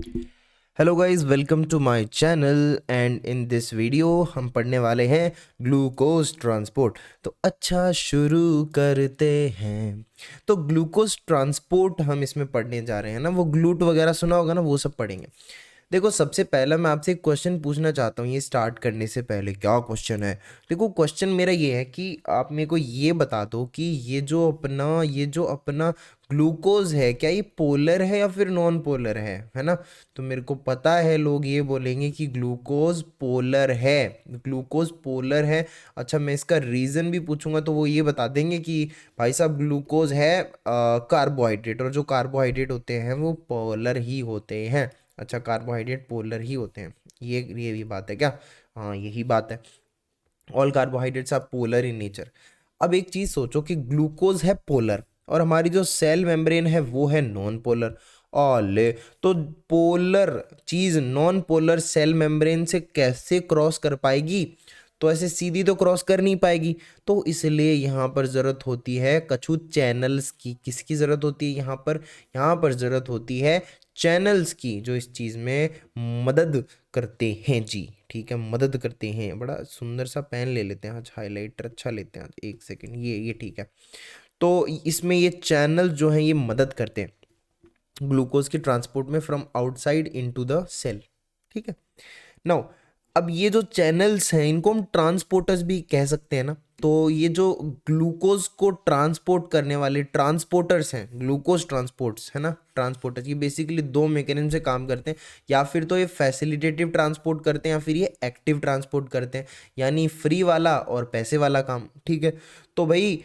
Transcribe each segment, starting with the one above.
Hello guys, welcome to my channel and in this video हम पढ़ने वाले हैं ग्लूकोज ट्रांसपोर्ट। तो अच्छा, शुरू करते हैं। तो ग्लूकोज ट्रांसपोर्ट हम इसमें पढ़ने जा रहे हैं ना, वो ग्लूट वगैरह सुना होगा ना, वो सब पढ़ेंगे। देखो, सबसे पहला मैं आपसे एक क्वेश्चन पूछना चाहता हूँ ये स्टार्ट करने से पहले। क्या क्वेश्चन है? देखो, क्वेश्चन मेरा ये है कि आप मेरे को ये बता दो कि ये जो अपना ग्लूकोज है, क्या ये पोलर है या फिर नॉन पोलर है ना? तो मेरे को पता है लोग ये बोलेंगे कि ग्लूकोज पोलर है, ग्लूकोज पोलर है। अच्छा, मैं इसका रीज़न भी पूछूंगा तो वो ये बता देंगे कि भाई साहब ग्लूकोज है कार्बोहाइड्रेट, और जो कार्बोहाइड्रेट होते हैं वो पोलर ही होते हैं। अच्छा, कार्बोहाइड्रेट पोलर ही होते हैं, ये भी बात है क्या? हाँ, यही बात है। All carbohydrates are polar in nature. अब एक चीज सोचो कि ग्लूकोज है पोलर और हमारी जो सेल मेम्ब्रेन है वो है नॉन पोलर। ले तो पोलर चीज नॉन पोलर सेल मेम्ब्रेन से कैसे क्रॉस कर पाएगी? तो ऐसे सीधी तो क्रॉस कर नहीं पाएगी। तो इसलिए यहाँ पर ज़रूरत होती है कछु चैनल्स की। किसकी ज़रूरत होती है यहाँ पर? यहाँ पर ज़रूरत होती है चैनल्स की, जो इस चीज़ में मदद करते हैं जी। ठीक है, मदद करते हैं। बड़ा सुंदर सा पेन ले लेते हैं आज, हाइलाइटर अच्छा लेते हैं आज। एक सेकेंड, ये ठीक है। तो इसमें ये चैनल जो हैं ये मदद करते हैं ग्लूकोज के ट्रांसपोर्ट में from outside into the cell. ठीक है। नाउ, अब ये जो चैनल्स हैं इनको हम ट्रांसपोर्टर्स भी कह सकते हैं ना। तो ये जो ग्लूकोज को ट्रांसपोर्ट करने वाले ट्रांसपोर्टर्स हैं, ग्लूकोज ट्रांसपोर्ट्स है ना, ट्रांसपोर्टर्स, ये बेसिकली दो मैकेनिज्म से काम करते हैं। या फिर तो ये फैसिलिटेटिव ट्रांसपोर्ट करते हैं या फिर ये एक्टिव ट्रांसपोर्ट करते हैं, यानी फ्री वाला और पैसे वाला काम। ठीक है। तो भाई,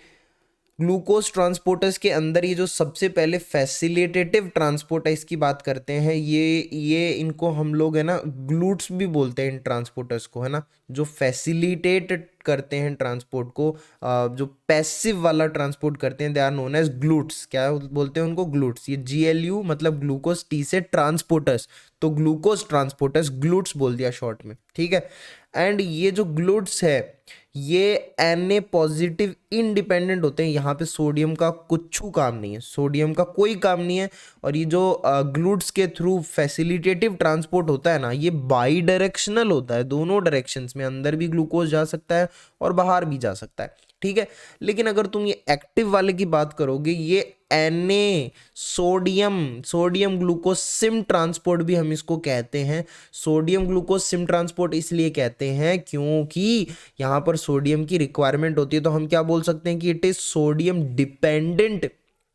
ग्लूकोज ट्रांसपोर्टर्स के अंदर ये जो सबसे पहले फैसिलिटेटिव ट्रांसपोर्ट है इसकी बात करते हैं। ये इनको हम लोग है ना ग्लूट्स भी बोलते हैं इन ट्रांसपोर्टर्स को, है ना, जो फैसिलिटेट करते हैं ट्रांसपोर्ट को। जो पैसिव वाला ट्रांसपोर्ट करते हैं they are known as GLUTs. क्या बोलते हैं उनको? ग्लूट्स। ये GLU मतलब ग्लूकोज, टी से ट्रांसपोर्टर्स, तो ग्लूकोज ट्रांसपोर्टर्स ग्लूट्स बोल दिया शॉर्ट में। ठीक है। एंड ये जो ग्लूट्स है ये Na पॉजिटिव इंडिपेंडेंट होते हैं। यहाँ पे सोडियम का कुछ काम नहीं है, सोडियम का कोई काम नहीं है। और ये जो ग्लूट्स के थ्रू फैसिलिटेटिव ट्रांसपोर्ट होता है ना, ये बाई डायरेक्शनल होता है, दोनों डायरेक्शंस में अंदर भी ग्लूकोज जा सकता है और बाहर भी जा सकता है। ठीक है। लेकिन अगर तुम ये एक्टिव वाले की बात करोगे, ये Na sodium glucose SIM transport भी हम इसको कहते हैं। सोडियम ग्लूकोज सिम ट्रांसपोर्ट इसलिए कहते हैं क्योंकि यहाँ पर सोडियम की रिक्वायरमेंट होती है। तो हम क्या बोल सकते हैं कि it is sodium dependent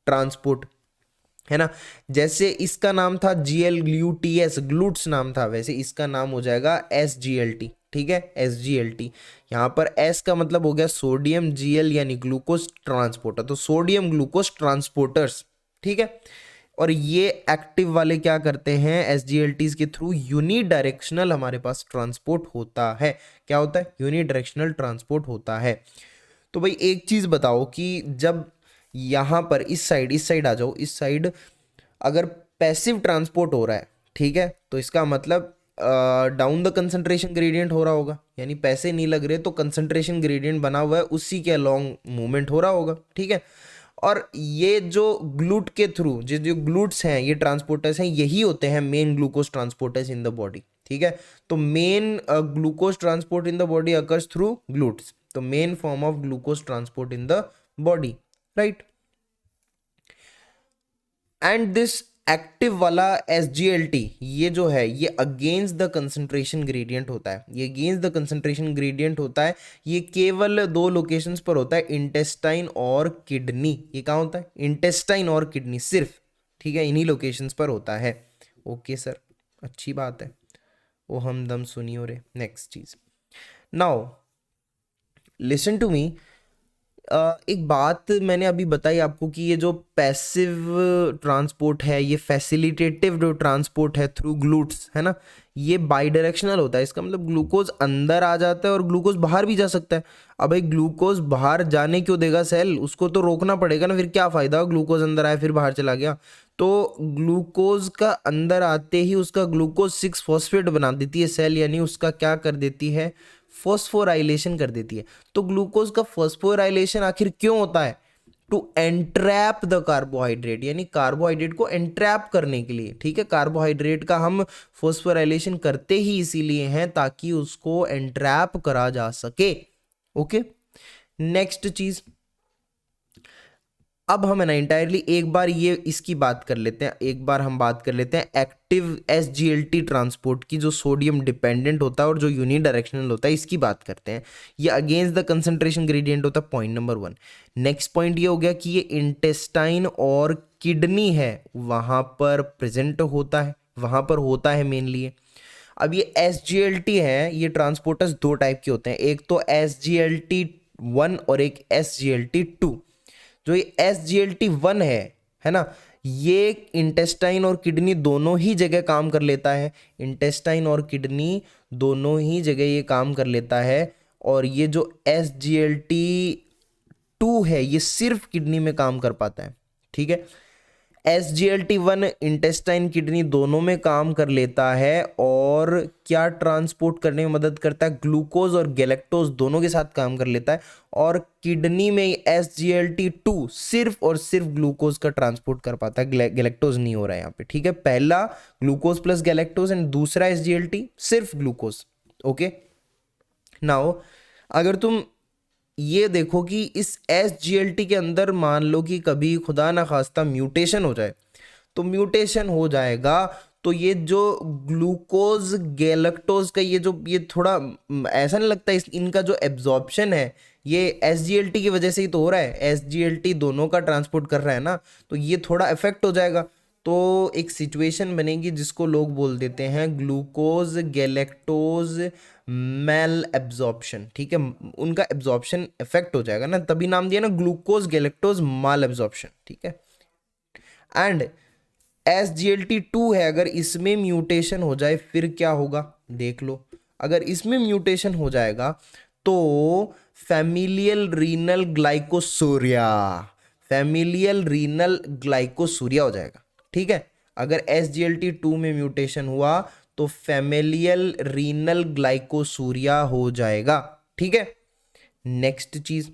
transport, है ना। जैसे इसका नाम था GLUTS, ग्लूट्स नाम था, वैसे इसका नाम हो जाएगा SGLT। ठीक है, SGLT। यहाँ पर S का मतलब हो गया सोडियम, GL यानी ग्लूकोज ट्रांसपोर्टर, तो सोडियम ग्लूकोज ट्रांसपोर्टर्स। ठीक है। और ये एक्टिव वाले क्या करते हैं? SGLTs के थ्रू यूनिडायरेक्शनल हमारे पास ट्रांसपोर्ट होता है। क्या होता है? यूनिडायरेक्शनल ट्रांसपोर्ट होता है। तो भाई एक चीज बताओ कि जब यहां पर इस साइड आ जाओ, इस साइड अगर पैसिव ट्रांसपोर्ट हो रहा है, ठीक है, तो इसका मतलब डाउन द कंसंट्रेशन ग्रेडियंट हो रहा होगा, यानी पैसे नहीं लग रहे तो कंसंट्रेशन ग्रेडियंट बना हुआ है उसी के अलोंग मूवमेंट हो रहा होगा। ठीक है। और ये जो ग्लूट के थ्रू जो ग्लूट्स हैं, ये ट्रांसपोर्टर्स हैं, यही होते हैं main glucose transporters in the body. ठीक है। तो main glucose transport in the body occurs through GLUTs, तो main form of glucose transport in the body, right. And this active वाला SGLT ये जो है ये अगेंस्ट द कंसंट्रेशन ग्रेडियंट होता है, ये अगेंस्ट द कंसंट्रेशन ग्रेडियंट होता है। ये केवल दो लोकेशंस पर होता है, इंटेस्टाइन और किडनी। ये कहाँ होता है? इंटेस्टाइन और किडनी सिर्फ। ठीक है, इन्हीं लोकेशंस पर होता है। ओके सर, अच्छी बात है। वो हम दम सुनी हो रहे। नेक्स्ट चीज, नाउ लिसन टू मी। एक बात मैंने अभी बताई आपको कि ये जो पैसिव ट्रांसपोर्ट है, ये फैसिलिटेटिव जो ट्रांसपोर्ट है थ्रू ग्लूट्स, है ना, ये बाई डायरेक्शनल होता है। इसका मतलब ग्लूकोज अंदर आ जाता है और ग्लूकोज बाहर भी जा सकता है। अब भाई ग्लूकोज बाहर जाने क्यों देगा सेल? उसको तो रोकना पड़ेगा ना, फिर क्या फायदा? ग्लूकोज अंदर आया फिर बाहर चला गया। तो ग्लूकोज का अंदर आते ही उसका ग्लूकोज 6 फॉस्फेट बना देती है सेल, यानी उसका क्या कर देती है? फॉस्फोराइलेशन कर देती है। तो ग्लूकोज का फॉस्फोराइलेशन आखिर क्यों होता है? टू एंट्रैप द कार्बोहाइड्रेट, यानी कार्बोहाइड्रेट को एंट्रैप करने के लिए, ठीक है। कार्बोहाइड्रेट का हम फॉस्फोराइलेशन करते ही इसीलिए हैं ताकि उसको एंट्रैप करा जा सके। ओके, नेक्स्ट चीज, अब हम है ना इंटायरली एक बार ये इसकी बात कर लेते हैं, एक बार हम बात कर लेते हैं एक्टिव SGLT ट्रांसपोर्ट की, जो सोडियम डिपेंडेंट होता है और जो यूनिडायरेक्शनल होता है, इसकी बात करते हैं। ये अगेंस्ट द कंसंट्रेशन ग्रेडियंट होता है, पॉइंट नंबर 1। नेक्स्ट पॉइंट ये हो गया कि ये इंटेस्टाइन और किडनी है वहां पर प्रेजेंट होता है, वहां पर होता है मेनली। अब ये SGLT है, ये ट्रांसपोर्टर्स दो टाइप के होते हैं, एक तो SGLT1 और एक SGLT2। जो ये SGLT1 है ना, ये इंटेस्टाइन और किडनी दोनों ही जगह काम कर लेता है, इंटेस्टाइन और किडनी दोनों ही जगह ये काम कर लेता है। और ये जो SGLT2 है ये सिर्फ किडनी में काम कर पाता है, ठीक है। SGLT1 इंटेस्टाइन किडनी दोनों में काम कर लेता है और क्या ट्रांसपोर्ट करने में मदद करता है, ग्लूकोज और गैलेक्टोज दोनों के साथ काम कर लेता है। और किडनी में SGLT2 सिर्फ और सिर्फ ग्लूकोज का ट्रांसपोर्ट कर पाता है, गैलेक्टोज नहीं हो रहा है यहाँ पे, ठीक है। पहला ग्लूकोज प्लस गैलेक्टोज एंड दूसरा SGLT सिर्फ ग्लूकोज। ओके, नाउ अगर तुम ये देखो कि इस SGLT के अंदर मान लो कि कभी खुदा ना खास्ता म्यूटेशन हो जाए, तो म्यूटेशन हो जाएगा तो ये जो ग्लूकोज गैलेक्टोज का ये थोड़ा ऐसा नहीं लगता इनका जो एब्जॉर्प्शन है ये SGLT की वजह से ही तो हो रहा है, SGLT दोनों का ट्रांसपोर्ट कर रहा है ना, तो ये थोड़ा इफेक्ट हो जाएगा। तो एक सिचुएशन बनेगी जिसको लोग बोल देते हैं ग्लूकोज गैलेक्टोज मेल एब्जॉर्प्शन, ठीक है। उनका एब्जॉर्प्शन इफेक्ट हो जाएगा ना, तभी नाम दिया ना ग्लूकोज गैलेक्टोज माल एब्जॉर्प्शन, ठीक है। एंड SGLT2 है, अगर इसमें म्यूटेशन हो जाए फिर क्या होगा देख लो। अगर इसमें म्यूटेशन हो जाएगा तो familial renal glycosuria, familial renal glycosuria हो जाएगा, ठीक है। अगर SGLT2 में म्यूटेशन हुआ तो फैमिलियल रीनल ग्लाइकोसूरिया हो जाएगा, ठीक है। नेक्स्ट चीज,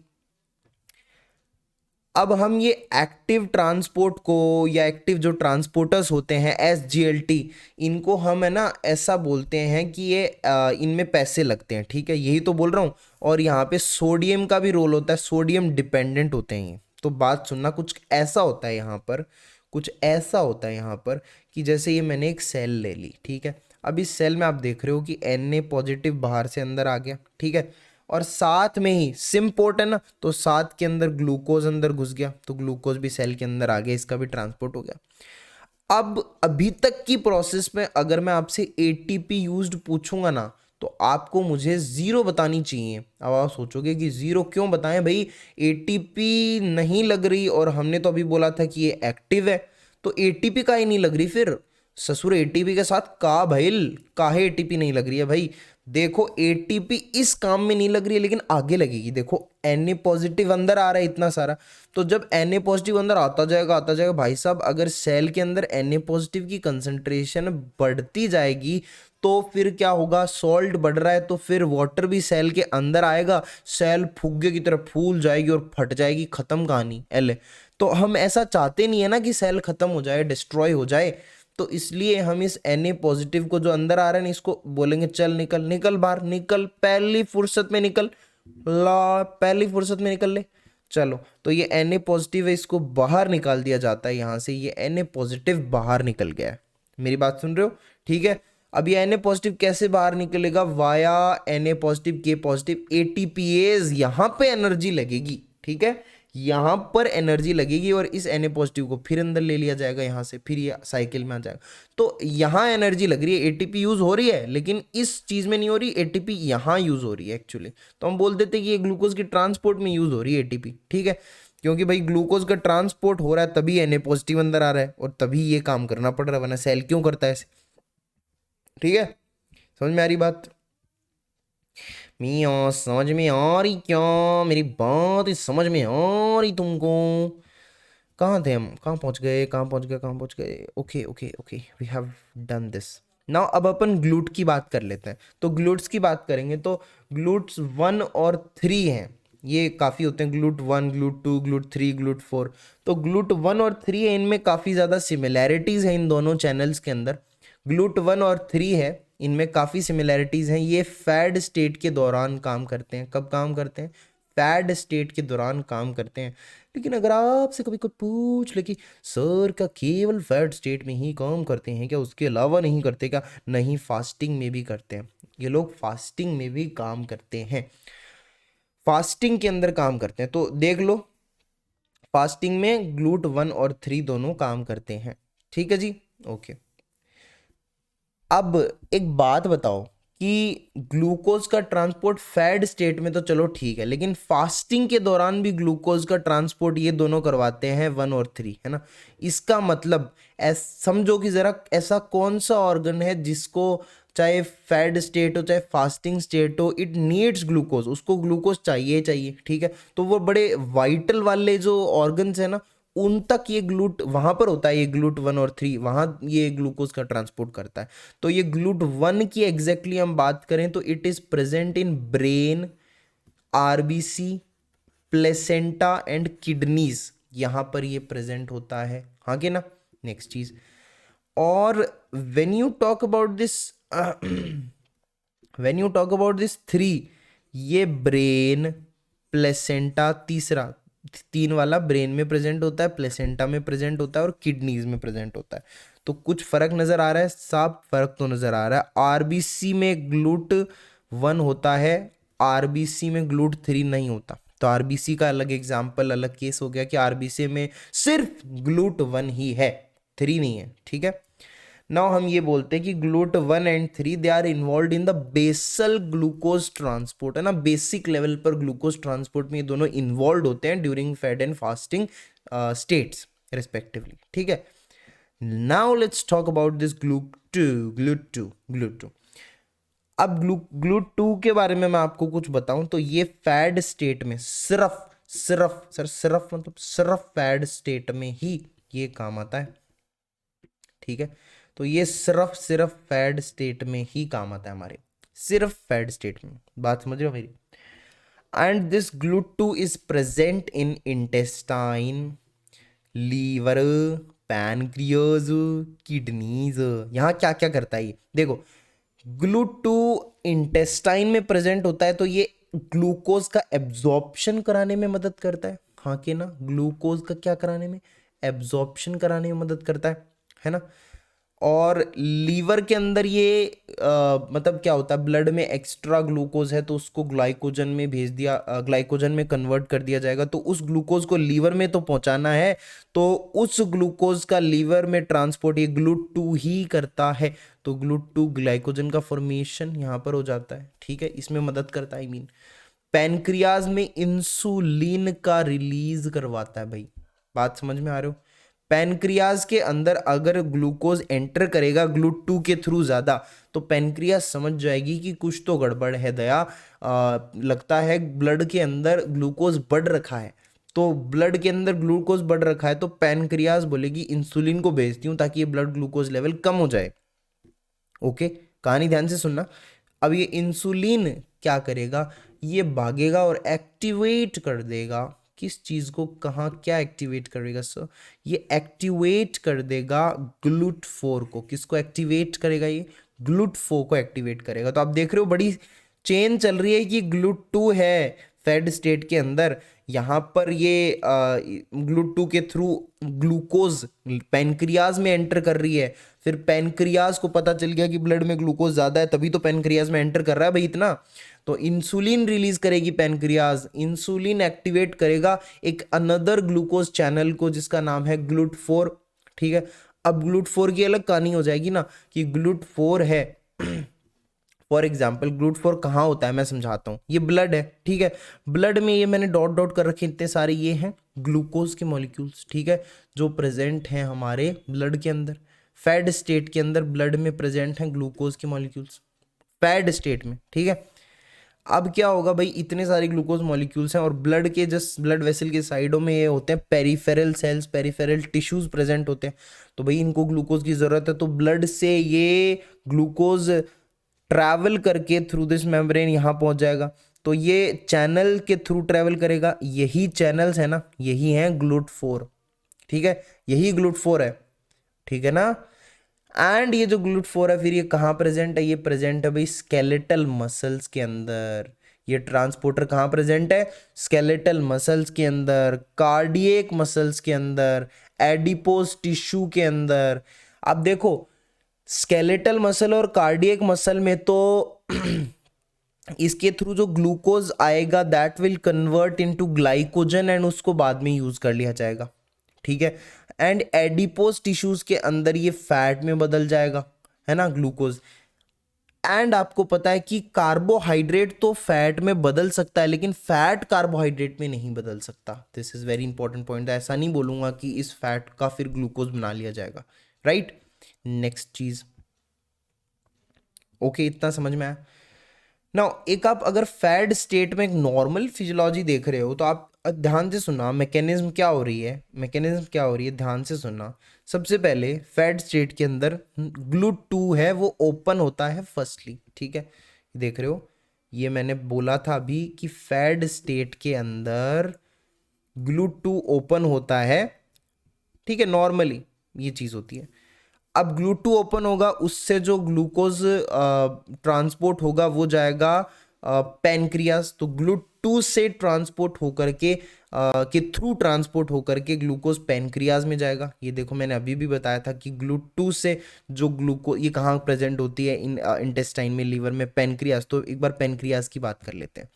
अब हम ये एक्टिव ट्रांसपोर्ट को या एक्टिव जो ट्रांसपोर्टर्स होते हैं SGLT, इनको हम है ना ऐसा बोलते हैं कि ये इनमें पैसे लगते हैं, ठीक है, यही तो बोल रहा हूँ। और यहाँ पे सोडियम का भी रोल होता है, सोडियम डिपेंडेंट होते हैं ये। तो बात सुनना, कुछ ऐसा होता है यहाँ पर, कुछ ऐसा होता है यहाँ पर कि जैसे ये मैंने एक सेल ले ली, ठीक है। अब इस सेल में आप देख रहे हो कि Na पॉजिटिव बाहर से अंदर आ गया, ठीक है। और साथ में ही सिम्पोर्ट है ना, तो साथ के अंदर ग्लूकोज अंदर घुस गया, तो ग्लूकोज भी सेल के अंदर आ गया, इसका भी ट्रांसपोर्ट हो गया। अब अभी तक की प्रोसेस में अगर मैं आपसे ATP यूज्ड पूछूंगा ना, तो आपको मुझे जीरो बतानी चाहिए। अब आप सोचोगे कि जीरो क्यों बताएं भाई, ATP नहीं लग रही और हमने तो अभी बोला था कि ये एक्टिव है, तो ATP का ही नहीं लग रही फिर ससुर, ATP के साथ का भाई काहे ATP नहीं लग रही है भाई। देखो ATP इस काम में नहीं लग रही है लेकिन आगे लगेगी। देखो Na पॉजिटिव अंदर आ रहा है इतना सारा, तो जब Na पॉजिटिव अंदर आता जाएगा भाई साहब, अगर सेल के अंदर Na पॉजिटिव की कंसंट्रेशन बढ़ती जाएगी तो फिर क्या होगा, सॉल्ट बढ़ रहा है तो फिर वाटर भी सेल के अंदर आएगा, सेल फुग्गे की तरह फूल जाएगी और फट जाएगी, खत्म कहानी एल। तो हम ऐसा चाहते नहीं है ना कि सेल खत्म हो जाए, डिस्ट्रॉय हो जाए। तो इसलिए हम इस Na पॉजिटिव को जो अंदर आ रहा है ना, इसको बोलेंगे चल निकल निकल बाहर, निकल पहली फुर्सत में निकल, ला पहली फुर्सत में निकल ले, चलो। तो ये Na पॉजिटिव है, इसको बाहर निकाल दिया जाता है यहाँ से, ये Na पॉजिटिव बाहर निकल गया है। मेरी बात सुन रहे हो, ठीक है। अब ये Na पॉजिटिव कैसे बाहर निकलेगा, via Na positive K positive ATPase, यहाँ पे एनर्जी लगेगी, ठीक है, यहाँ पर एनर्जी लगेगी और इस Na पॉजिटिव को फिर अंदर ले लिया जाएगा यहाँ से, फिर ये साइकिल में आ जाएगा। तो यहाँ एनर्जी लग रही है, ATP यूज हो रही है लेकिन इस चीज में नहीं हो रही, ATP यहाँ यूज हो रही है एक्चुअली। तो हम बोल देते हैं कि ये ग्लूकोज की ट्रांसपोर्ट में यूज हो रही है ATP, ठीक है, क्योंकि भाई ग्लूकोज का ट्रांसपोर्ट हो रहा है तभी Na पॉजिटिव अंदर आ रहा है और तभी ये काम करना पड़ रहा है, वरना सेल क्यों करता है ऐसे, ठीक है। समझ में आ रही बात, मियाँ समझ में आ रही क्या, मेरी बात समझ में आ रही तुमको। कहाँ थे हम, कहाँ पहुँच गए। Okay okay okay, we have done this now. अब अपन ग्लूट की बात कर लेते हैं। तो ग्लूट्स की बात करेंगे तो ग्लूट्स 1 और 3 हैं, ये काफ़ी होते हैं, GLUT1, GLUT2, GLUT3, GLUT4। तो GLUT1 और 3 है, इनमें काफ़ी ज़्यादा सिमिलैरिटीज़ हैं इन दोनों चैनल्स के अंदर। GLUT1 और 3 है, इनमें काफ़ी सिमिलैरिटीज़ हैं। ये फैड स्टेट के दौरान काम करते हैं। कब काम करते हैं? फैड स्टेट के दौरान काम करते हैं। लेकिन अगर आपसे कभी कोई पूछ ले कि सर का केवल फैड स्टेट में ही काम करते हैं क्या, उसके अलावा नहीं करते क्या? नहीं, फास्टिंग में भी करते हैं। ये लोग फास्टिंग में भी काम करते हैं, फास्टिंग के अंदर काम करते हैं। तो देख लो, फास्टिंग में GLUT1 और 3 दोनों काम करते हैं। ठीक है जी, ओके। अब एक बात बताओ कि ग्लूकोज का ट्रांसपोर्ट फैड स्टेट में तो चलो ठीक है, लेकिन फास्टिंग के दौरान भी ग्लूकोज का ट्रांसपोर्ट ये दोनों करवाते हैं, 1 और 3, है ना। इसका मतलब समझो कि जरा ऐसा कौन सा ऑर्गन है जिसको चाहे फैड स्टेट हो चाहे फास्टिंग स्टेट हो, इट नीड्स ग्लूकोज, उसको ग्लूकोज चाहिए चाहिए। ठीक है, तो वो बड़े वाइटल वाले जो ऑर्गन्स है ना, उन तक ये वहां पर होता है, ये GLUT1 और 3 वहां ये ग्लूकोज का ट्रांसपोर्ट करता है। तो ये GLUT1 की एग्जैक्टली हम बात करें तो it is present in brain, RBC, placenta and kidneys, यहां पर ये प्रेजेंट होता है। हाँ कि ना। नेक्स्ट चीज, और when you talk about this when you talk about this 3, ये ब्रेन, प्लेसेंटा, तीसरा 3 वाला ब्रेन में प्रेजेंट होता है, प्लेसेंटा में प्रेजेंट होता है और किडनीज में प्रेजेंट होता है। तो कुछ फर्क नजर आ रहा है, साफ फर्क तो नजर आ रहा है। आरबीसी में GLUT1 होता है, आरबीसी में GLUT3 नहीं होता। तो आरबीसी का अलग एग्जाम्पल, अलग केस हो गया कि आरबीसी में सिर्फ GLUT1 ही है, 3 नहीं है। ठीक है, नाउ हम ये बोलते हैं कि GLUT1 and 3 they are involve in the basal glucose transport, है ना। बेसिक लेवल पर ग्लूकोज ट्रांसपोर्ट में ये दोनों इन्वॉल्व होते हैं during fed and fasting states respectively. ठीक है, now let's talk about this GLUT2। अब GLUT2 के बारे में मैं आपको कुछ बताऊं तो ये फैड स्टेट में सिर्फ मतलब सिर्फ फैड स्टेट में ही ये काम आता है। ठीक है, तो ये सिर्फ फैड स्टेट में ही काम आता है हमारे, सिर्फ फैड स्टेट में। बात समझ रहे हो मेरी? And this GLUT2 is present in intestine, liver, pancreas, kidneys. यहाँ क्या क्या करता है ये देखो, GLUT2 इंटेस्टाइन में प्रेजेंट होता है तो ये ग्लूकोज का एब्जॉर्प्शन कराने में मदद करता है। हाँ कि ना, ग्लूकोज का क्या कराने में? एब्जॉर्प्शन कराने में मदद करता है ना। और लीवर के अंदर ये मतलब क्या होता है, ब्लड में एक्स्ट्रा ग्लूकोज है तो उसको ग्लाइकोजन में भेज दिया, ग्लाइकोजन में कन्वर्ट कर दिया जाएगा। तो उस ग्लूकोज को लीवर में तो पहुंचाना है, तो उस ग्लूकोज का लीवर में ट्रांसपोर्ट ये GLUT2 ही करता है। तो GLUT2 ग्लाइकोजन का फॉर्मेशन यहाँ पर हो जाता है। ठीक है, इसमें मदद करता है। आई मीन पैनक्रियाज में इंसुलिन का रिलीज करवाता है भाई। बात समझ में आ रहे हो? पैनक्रियाज के अंदर अगर ग्लूकोज एंटर करेगा GLUT2 के थ्रू ज्यादा, तो पैनक्रियाज समझ जाएगी कि कुछ तो गड़बड़ है दया, लगता है ब्लड के अंदर ग्लूकोज बढ़ रखा है। तो ब्लड के अंदर ग्लूकोज बढ़ रखा है तो पैनक्रियाज बोलेगी इंसुलिन को भेजती हूँ ताकि ये ब्लड ग्लूकोज लेवल कम हो जाए। ओके, कहानी ध्यान से सुनना। अब ये इंसुलिन क्या करेगा, ये भागेगा और एक्टिवेट कर देगा किस चीज को, कहाँ क्या एक्टिवेट करेगा सर? ये एक्टिवेट कर देगा GLUT4 को। किसको एक्टिवेट करेगा? ये GLUT4 को एक्टिवेट करेगा। तो आप देख रहे हो बड़ी चेन चल रही है कि GLUT2 है फेड स्टेट के अंदर, यहाँ पर ये GLUT2 के थ्रू ग्लूकोज पैनक्रियाज में एंटर कर रही है। फिर पैनक्रियाज को पता चल गया कि ब्लड में ग्लूकोज ज्यादा है, तभी तो पैनक्रियाज में एंटर कर रहा है भाई इतना। तो इंसुलिन रिलीज करेगी पैनक्रियाज, इंसुलिन एक्टिवेट करेगा एक अनदर ग्लूकोज चैनल को जिसका नाम है GLUT4। ठीक है, अब GLUT4 की अलग कहानी हो जाएगी ना कि GLUT4 है फॉर एग्जाम्पल। GLUT4 कहाँ होता है मैं समझाता हूँ। ये ब्लड है, ठीक है, ब्लड में ये मैंने डॉट डॉट कर रखे इतने सारे, ये हैं ग्लूकोज के मॉलिक्यूल्स। ठीक है, जो प्रेजेंट हैं हमारे ब्लड के अंदर, फैड स्टेट के अंदर ब्लड में प्रेजेंट हैं ग्लूकोज के मॉलिक्यूल्स, फैड स्टेट में। ठीक है, अब क्या होगा भाई, इतने सारे ग्लूकोज मॉलिक्यूल्स हैं और ब्लड के जस्ट ब्लड वेसल के साइडों में ये होते हैं peripheral cells, peripheral tissues present होते हैं। तो भाई इनको ग्लूकोज की जरूरत है, तो ब्लड से ये ग्लूकोज ट्रैवल करके थ्रू दिस मेम्ब्रेन यहाँ पहुंच जाएगा। तो ये चैनल के थ्रू ट्रेवल करेगा, यही चैनल्स है ना, यही है GLUT4, ठीक है, यही GLUT4 है, ठीक है ना। एंड ये जो GLUT4 है फिर ये कहाँ प्रेजेंट है, ये प्रेजेंट है भाई स्केलेटल मसल्स के अंदर। ये ट्रांसपोर्टर कहाँ प्रेजेंट है, स्केलेटल मसल्स के अंदर, कार्डियक मसल्स के अंदर, एडिपोज टिश्यू के अंदर। अब देखो स्केलेटल मसल और कार्डियक मसल में तो इसके थ्रू जो ग्लूकोज आएगा that will convert into glycogen and उसको बाद में यूज कर लिया जाएगा, ठीक है। एंड एडिपोज टिश्यूज के अंदर ये फैट में बदल जाएगा, है ना, ग्लूकोज। एंड आपको पता है कि कार्बोहाइड्रेट तो फैट में बदल सकता है लेकिन फैट कार्बोहाइड्रेट में नहीं बदल सकता। This is very important point. ऐसा नहीं बोलूंगा कि इस फैट का फिर ग्लूकोज बना लिया जाएगा, राइट। नेक्स्ट चीज, ओके इतना समझ में आया। नाउ एक आप अगर फैट स्टेट में एक नॉर्मल फिजियोलॉजी देख रहे हो तो आप ध्यान से सुनना, मैकेनिज्म क्या हो रही है, मैकेनिज्म क्या हो रही है, ध्यान से सुनना। सबसे पहले फैट स्टेट के अंदर GLUT2 है वो ओपन होता है फर्स्टली, ठीक है, देख रहे हो, ये मैंने बोला था अभी कि फैट स्टेट के अंदर GLUT2 ओपन होता है, ठीक है, नॉर्मली ये चीज़ होती है। अब GLUT2 ओपन होगा, उससे जो ग्लूकोज ट्रांसपोर्ट होगा वो जाएगा पैनक्रियास। तो GLUT2 से ट्रांसपोर्ट होकर के थ्रू ट्रांसपोर्ट होकर के ग्लूकोज पैनक्रियाज में जाएगा। ये देखो मैंने अभी भी बताया था कि GLUT2 से जो ग्लूकोज ये कहाँ प्रेजेंट होती है, इंटेस्टाइन में, लीवर में, पैनक्रियाज। तो एक बार पैनक्रियाज की बात कर लेते हैं।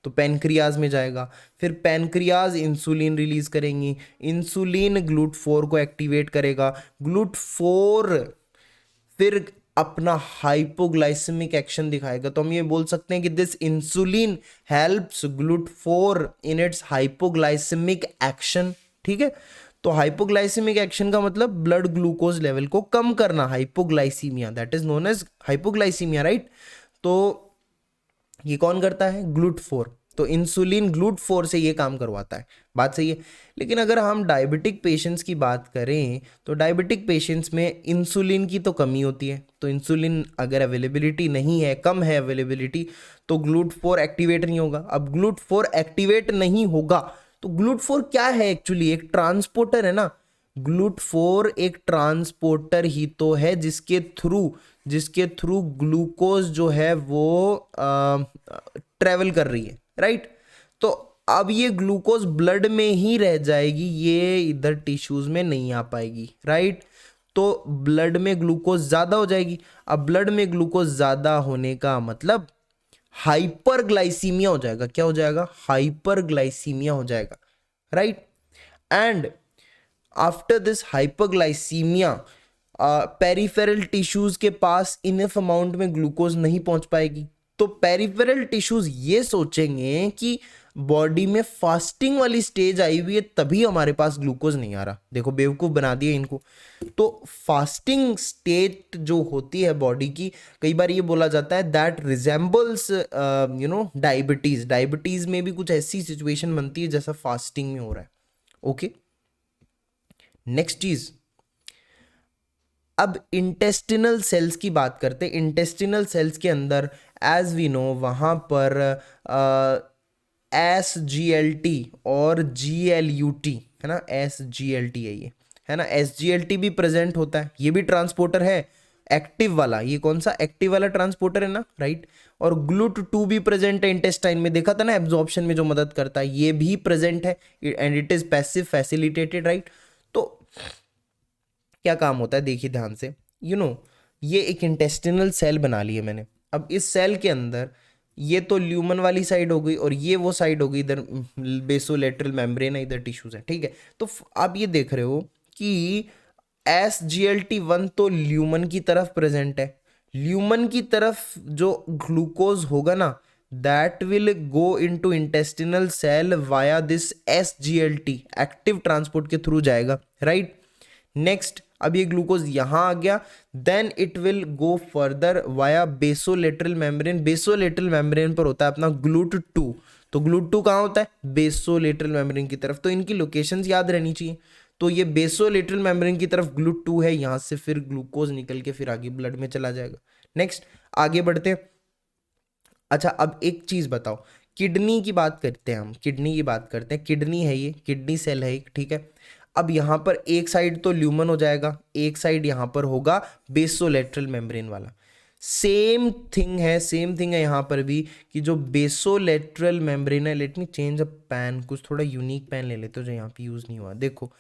तो पैनक्रियाज में जाएगा, फिर पैनक्रियाज इंसुलिन रिलीज करेंगी, इंसुलिन GLUT4 को एक्टिवेट करेगा, GLUT4 फिर अपना हाइपोग्लाइसेमिक एक्शन दिखाएगा। तो हम ये बोल सकते हैं कि this insulin helps GLUT4 in its hypoglycaemic action, ठीक है। तो हाइपोग्लाइसेमिक एक्शन का मतलब ब्लड ग्लूकोज लेवल को कम करना, hypoglycaemia, that is known as hypoglycaemia, right. तो ये कौन करता है, GLUT4। तो इंसुलिन GLUT4 से ये काम करवाता है, बात सही है। लेकिन अगर हम डायबिटिक पेशेंट्स की बात करें तो डायबिटिक पेशेंट्स में इंसुलिन की तो कमी होती है। तो इंसुलिन अगर अवेलेबिलिटी नहीं है, कम है अवेलेबिलिटी, तो GLUT4 एक्टिवेट नहीं होगा। अब GLUT4 एक्टिवेट नहीं होगा तो GLUT4 क्या है एक्चुअली, एक ट्रांसपोर्टर है ना। GLUT4 एक ट्रांसपोर्टर ही तो है जिसके थ्रू ग्लूकोज जो है वो ट्रेवल कर रही है, राइट। तो अब ये ग्लूकोज ब्लड में ही रह जाएगी, ये इधर टिश्यूज में नहीं आ पाएगी, राइट। तो ब्लड में ग्लूकोज ज्यादा हो जाएगी। अब ब्लड में ग्लूकोज ज्यादा होने का मतलब हाइपरग्लाइसीमिया हो जाएगा। क्या हो जाएगा, हाइपरग्लाइसीमिया हो जाएगा, right. And after this hyperglycaemia peripheral tissues के पास इनफ अमाउंट में ग्लूकोज नहीं पहुंच पाएगी। तो पेरिफेरल टिश्यूज ये सोचेंगे कि बॉडी में फास्टिंग वाली स्टेज आई हुई है तभी हमारे पास ग्लूकोज नहीं आ रहा। देखो बेवकूफ बना दिया इनको। तो फास्टिंग स्टेट जो होती है बॉडी की, कई बार ये बोला जाता है दैट रिजेंबल्स डायबिटीज। डायबिटीज में भी कुछ ऐसी सिचुएशन बनती है जैसा फास्टिंग में हो रहा है, ओके। नेक्स्ट चीज, अब इंटेस्टिनल सेल्स की बात करते हैं। इंटेस्टिनल सेल्स के अंदर एज वी नो वहाँ पर SGLT और GLUT है ना, SGLT है ये, है ना, SGLT भी प्रेजेंट होता है, ये भी ट्रांसपोर्टर है एक्टिव वाला। ये कौन सा एक्टिव वाला ट्रांसपोर्टर है ना, राइट। और GLUT2 भी प्रेजेंट है इंटेस्टाइन में, देखा था ना एब्जॉर्प्शन में जो मदद करता है, ये भी प्रेजेंट है and it is passive facilitated, right. तो क्या काम होता है देखिए ध्यान से, ये एक इंटेस्टिनल सेल बना ली है मैंने। अब इस सेल के अंदर ये तो ल्यूमन वाली साइड हो गई और ये वो साइड हो गई, इधर बेसोलेटरल मेम्ब्रेन है, इधर टिश्यूज है, ठीक है। तो आप ये देख रहे हो कि SGLT1 तो ल्यूमन की तरफ प्रेजेंट है। ल्यूमन की तरफ जो ग्लूकोज होगा ना that will go into intestinal cell via this SGLT, active transport के थ्रू जाएगा, राइट। नेक्स्ट, अब ये ग्लूकोज यहां आ गया, then it will go further via basolateral membrane. Basolateral membrane पर होता है अपना GLUT2। तो GLUT2 कहाँ होता है, बेसोलेटरल मेम्ब्रेन की तरफ। तो इनकी लोकेशंस याद रहनी चाहिए। तो ये बेसोलेटरल मेम्ब्रेन की तरफ GLUT2 है, यहां से फिर ग्लूकोज निकल के फिर आगे ब्लड में चला जाएगा। नेक्स्ट आगे बढ़ते हैं। अच्छा अब एक चीज बताओ किडनी की बात करते हैं, हम किडनी की बात करते हैं, किडनी है ये, किडनी सेल है एक, ठीक है। अब यहाँ पर एक साइड तो ल्यूमन हो जाएगा, एक साइड यहाँ पर होगा बेसोलेटरल मेम्ब्रेन वाला। सेम थिंग है, सेम थिंग है यहाँ पर भी कि जो बेसोलेटरल मेम्ब्रेन है, let me change a pen, कुछ थोड़ा यूनिक पेन ले लेते हो जो यहाँ पे यूज नहीं हुआ। देखो,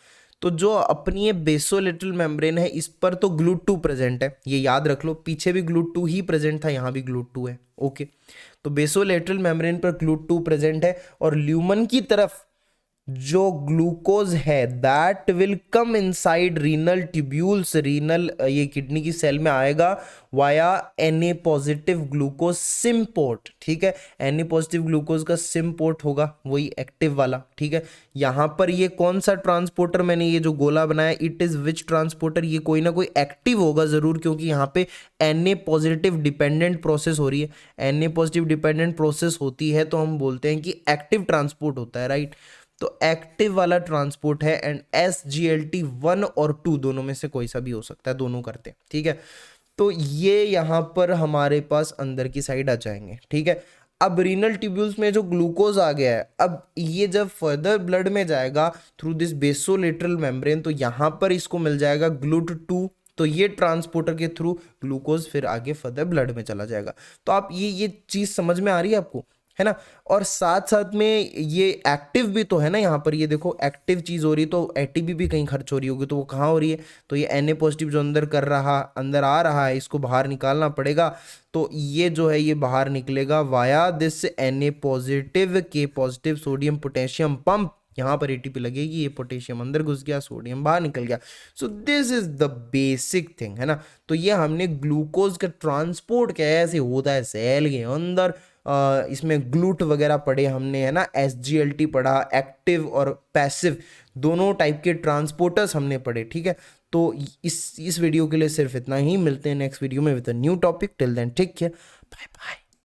तो जो अपनी ये बेसोलेटरल मेम्ब्रेन है, इस पर तो ग्लूट 2 प्रेजेंट है, ये याद रख लो, पीछे भी ग्लूट 2 ही प्रेजेंट था, यहाँ भी ग्लूट 2 है, ओके। तो बेसोलेटरल मेम्ब्रेन पर ग्लूट 2 प्रेजेंट है, और ल्यूमन की तरफ जो ग्लूकोज है that will come inside renal tubules, renal ये किडनी की सेल में आएगा via Na positive glucose symport, ठीक है। Na पॉजिटिव ग्लूकोज का सिम्पोर्ट होगा वही एक्टिव वाला, ठीक है। यहां पर ये कौन सा ट्रांसपोर्टर मैंने ये जो गोला बनाया, इट इज विच ट्रांसपोर्टर, ये कोई ना कोई एक्टिव होगा जरूर, क्योंकि यहाँ पे Na पॉजिटिव डिपेंडेंट प्रोसेस हो रही है। Na पॉजिटिव डिपेंडेंट प्रोसेस होती है तो हम बोलते हैं कि एक्टिव ट्रांसपोर्ट होता है, राइट। तो एक्टिव वाला ट्रांसपोर्ट है, एंड SGLT1 और 2 दोनों में से कोई सा भी हो सकता है, दोनों करते हैं, ठीक है। तो ये यहां पर हमारे पास अंदर की साइड आ जाएंगे, ठीक है। अब रीनल ट्यूब्यूल्स में जो ग्लूकोज आ गया है, अब ये जब फर्दर ब्लड में जाएगा थ्रू दिस बेसोलेटरल मेम्ब्रेन, तो यहां पर इसको मिल जाएगा GLUT2, तो ये ट्रांसपोर्टर के थ्रू ग्लूकोज फिर आगे फर्दर ब्लड में चला जाएगा। तो आप ये चीज समझ में आ रही है आपको, है ना। और साथ साथ में ये एक्टिव भी तो है ना, यहाँ पर ये देखो एक्टिव चीज हो रही है, तो एटीपी भी कहीं खर्च हो रही होगी, तो वो कहाँ हो रही है, तो ये Na पॉजिटिव जो अंदर आ रहा है, इसको बाहर निकालना पड़ेगा। तो ये जो है ये बाहर निकलेगा via this Na positive K positive sodium potassium pump, यहाँ पर एटीपी लगेगी, ये पोटेशियम अंदर घुस गया, सोडियम बाहर निकल गया। So this is the basic thing, है ना। तो ये हमने ग्लूकोज का ट्रांसपोर्ट कैसे होता है सेल के अंदर, इसमें ग्लूट वगैरह पढ़े हमने, है ना, SGLT पढ़ा, एक्टिव और पैसिव दोनों टाइप के ट्रांसपोर्टर्स हमने पढ़े, ठीक है। तो इस वीडियो के लिए सिर्फ इतना ही, मिलते हैं नेक्स्ट वीडियो में with a new topic, till then take care, bye bye.